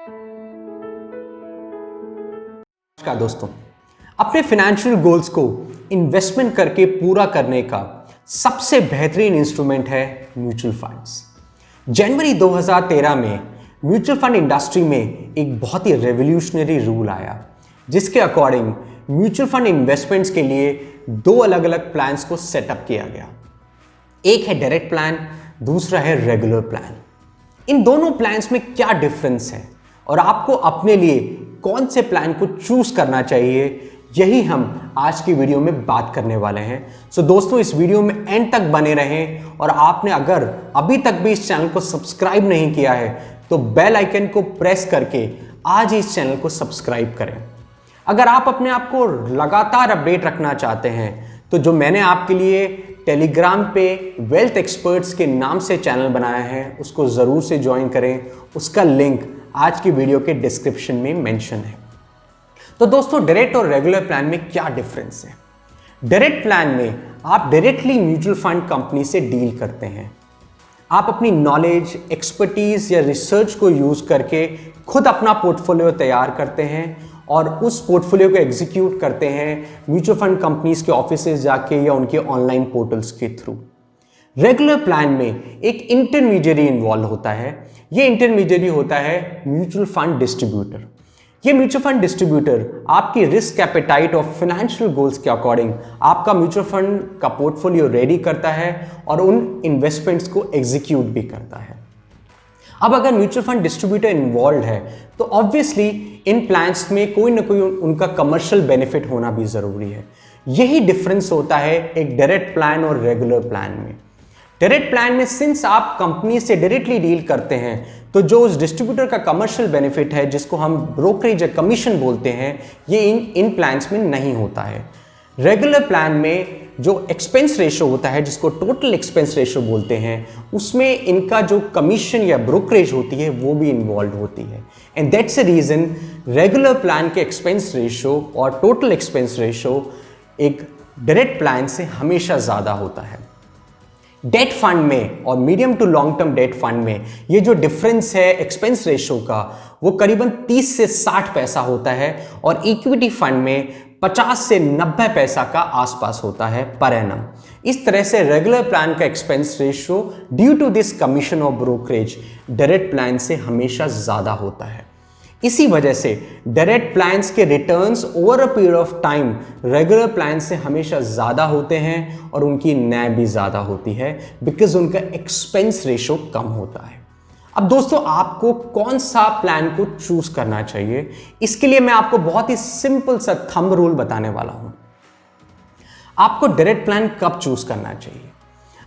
नमस्कार दोस्तों, अपने फाइनेंशियल गोल्स को इन्वेस्टमेंट करके पूरा करने का सबसे बेहतरीन इंस्ट्रूमेंट है म्यूचुअल फंड्स। जनवरी 2013 में म्यूचुअल फंड इंडस्ट्री में एक बहुत ही रेवोल्यूशनरी रूल आया, जिसके अकॉर्डिंग म्यूचुअल फंड इन्वेस्टमेंट्स के लिए दो अलग अलग प्लान्स को सेटअप किया गया। एक है डायरेक्ट प्लान, दूसरा है रेगुलर प्लान। इन दोनों प्लान्स में क्या डिफरेंस है और आपको अपने लिए कौन से प्लान को चूज करना चाहिए, यही हम आज की वीडियो में बात करने वाले हैं। सो दोस्तों, इस वीडियो में एंड तक बने रहें और आपने अगर अभी तक भी इस चैनल को सब्सक्राइब नहीं किया है तो बेल आइकन को प्रेस करके आज ही इस चैनल को सब्सक्राइब करें। अगर आप अपने आप को लगातार अपडेट रखना चाहते हैं तो जो मैंने आपके लिए टेलीग्राम पे वेल्थ एक्सपर्ट्स के नाम से चैनल बनाया है, उसको ज़रूर से ज्वाइन करें। उसका लिंक आज की वीडियो के डिस्क्रिप्शन में मेंशन है। तो दोस्तों, डायरेक्ट और रेगुलर प्लान में क्या डिफरेंस है? डायरेक्ट प्लान में आप डायरेक्टली म्यूचुअल फंड कंपनी से डील करते हैं। आप अपनी नॉलेज, एक्सपर्टीज या रिसर्च को यूज करके खुद अपना पोर्टफोलियो तैयार करते हैं और उस पोर्टफोलियो को एग्जीक्यूट करते हैं म्यूचुअल फंड कंपनीज के ऑफिसेज जाके या उनके ऑनलाइन पोर्टल्स के थ्रू। रेगुलर प्लान में एक इंटरमीडियरी इन्वॉल्व होता है। ये इंटरमीडियरी होता है म्यूचुअल फंड डिस्ट्रीब्यूटर। ये म्यूचुअल फंड डिस्ट्रीब्यूटर आपकी रिस्क एपेटाइट और फाइनेंशियल गोल्स के अकॉर्डिंग आपका म्यूचुअल फंड का पोर्टफोलियो रेडी करता है और उन इन्वेस्टमेंट्स को एग्जीक्यूट भी करता है। अब अगर म्यूचुअल फंड डिस्ट्रीब्यूटर इन्वॉल्व है तो ऑब्वियसली इन प्लान्स में कोई ना कोई उनका कमर्शियल बेनिफिट होना भी जरूरी है। यही डिफरेंस होता है एक डायरेक्ट प्लान और रेगुलर प्लान में। डायरेक्ट प्लान में सिंस आप कंपनी से डायरेक्टली डील करते हैं तो जो उस डिस्ट्रीब्यूटर का कमर्शियल बेनिफिट है, जिसको हम ब्रोकरेज या कमीशन बोलते हैं, ये इन प्लान्स में नहीं होता है। रेगुलर प्लान में जो एक्सपेंस रेशो होता है, जिसको टोटल एक्सपेंस रेशो बोलते हैं, उसमें इनका जो कमीशन या ब्रोकरेज होती है वो भी इन्वॉल्व होती है। And that's a reason regular plan के एक्सपेंस रेशो और टोटल एक्सपेंस रेशो एक डायरेक्ट प्लान से हमेशा ज़्यादा होता है। डेट फंड में और medium to long term debt fund में ये जो डिफरेंस है एक्सपेंस रेशो का, वो करीबन 30 से 60 पैसा होता है और इक्विटी फंड में 50 से 90 पैसा का आसपास होता है पर एनम। इस तरह से रेगुलर प्लान का expense ratio due to this commission और ब्रोकरेज डायरेक्ट प्लान से हमेशा ज़्यादा होता है। इसी वजह से डायरेक्ट प्लान्स के returns over a period of time regular plan से हमेशा ज़्यादा होते हैं और उनकी न्याय भी ज़्यादा होती है, बिकॉज उनका एक्सपेंस रेशो कम होता है। अब दोस्तों, आपको कौन सा प्लान को चूज करना चाहिए, इसके लिए मैं आपको बहुत ही सिंपल सा थंब रूल बताने वाला हूं। आपको डायरेक्ट प्लान कब चूज करना चाहिए?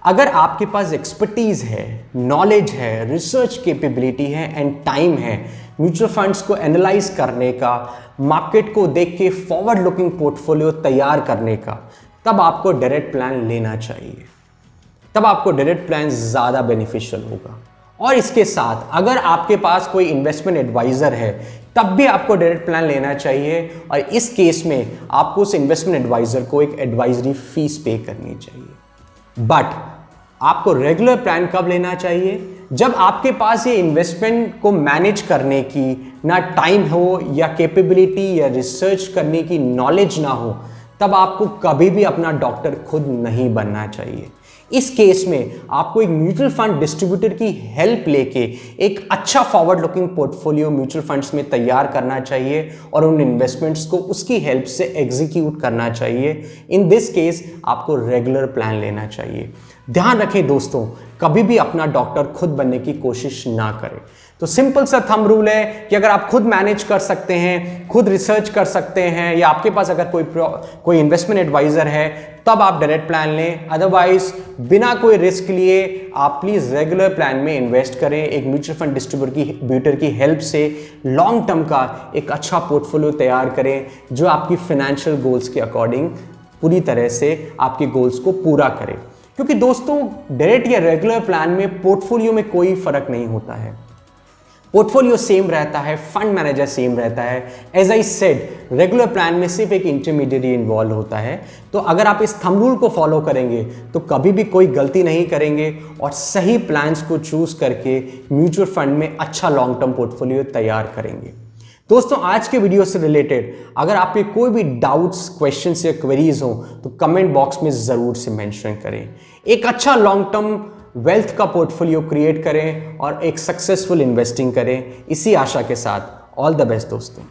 अगर आपके पास एक्सपर्टीज है, नॉलेज है, रिसर्च कैपेबिलिटी है एंड टाइम है म्यूचुअल फंड्स को एनालाइज करने का, मार्केट को देख के फॉरवर्ड लुकिंग पोर्टफोलियो तैयार करने का, तब आपको डायरेक्ट प्लान लेना चाहिए। तब आपको डायरेक्ट प्लान ज़्यादा बेनिफिशियल होगा। और इसके साथ अगर आपके पास कोई इन्वेस्टमेंट एडवाइज़र है तब भी आपको डायरेक्ट प्लान लेना चाहिए और इस केस में आपको उस इन्वेस्टमेंट एडवाइज़र को एक एडवाइजरी फीस पे करनी चाहिए। बट आपको रेगुलर प्लान कब लेना चाहिए? जब आपके पास ये इन्वेस्टमेंट को मैनेज करने की ना टाइम हो या कैपेबिलिटी या रिसर्च करने की नॉलेज ना हो, तब आपको कभी भी अपना डॉक्टर खुद नहीं बनना चाहिए। इस केस में आपको एक म्यूचुअल फंड डिस्ट्रीब्यूटर की हेल्प लेके एक अच्छा forward looking portfolio mutual funds में तैयार करना चाहिए और उन इन्वेस्टमेंट्स को उसकी हेल्प से एग्जीक्यूट करना चाहिए। इन दिस केस आपको रेगुलर प्लान लेना चाहिए। ध्यान रखें दोस्तों, कभी भी अपना डॉक्टर खुद बनने की कोशिश ना करें। तो सिंपल सा थंब रूल है कि अगर आप खुद मैनेज कर सकते हैं, खुद रिसर्च कर सकते हैं, या आपके पास अगर कोई इन्वेस्टमेंट एडवाइजर है, तब आप डायरेक्ट प्लान लें। अदरवाइज बिना कोई रिस्क लिए आप प्लीज़ रेगुलर प्लान में इन्वेस्ट करें। एक म्यूचुअल फंड डिस्ट्रीब्यूटर की हेल्प से लॉन्ग टर्म का एक अच्छा पोर्टफोलियो तैयार करें जो आपकी फाइनेंशियल गोल्स के अकॉर्डिंग पूरी तरह से आपके गोल्स को पूरा करे। क्योंकि दोस्तों, डायरेक्ट या रेगुलर प्लान में पोर्टफोलियो में कोई फर्क नहीं होता है। पोर्टफोलियो सेम रहता है, फंड मैनेजर सेम रहता है। As I said, regular plan में सिर्फ एक इंटरमीडिएरी इन्वॉल्व होता है। तो अगर आप इस थंब रूल को फॉलो करेंगे तो कभी भी कोई गलती नहीं करेंगे और सही प्लान्स को चूज करके म्यूचुअल फंड में अच्छा लॉन्ग टर्म पोर्टफोलियो तैयार करेंगे। दोस्तों, आज के वीडियो से रिलेटेड अगर आपके कोई भी डाउट्स, क्वेश्चंस या क्वेरीज हो तो कमेंट बॉक्स में जरूर से मेंशन करें। एक अच्छा लॉन्ग टर्म वेल्थ का पोर्टफोलियो क्रिएट करें और एक सक्सेसफुल इन्वेस्टिंग करें। इसी आशा के साथ ऑल द बेस्ट दोस्तों।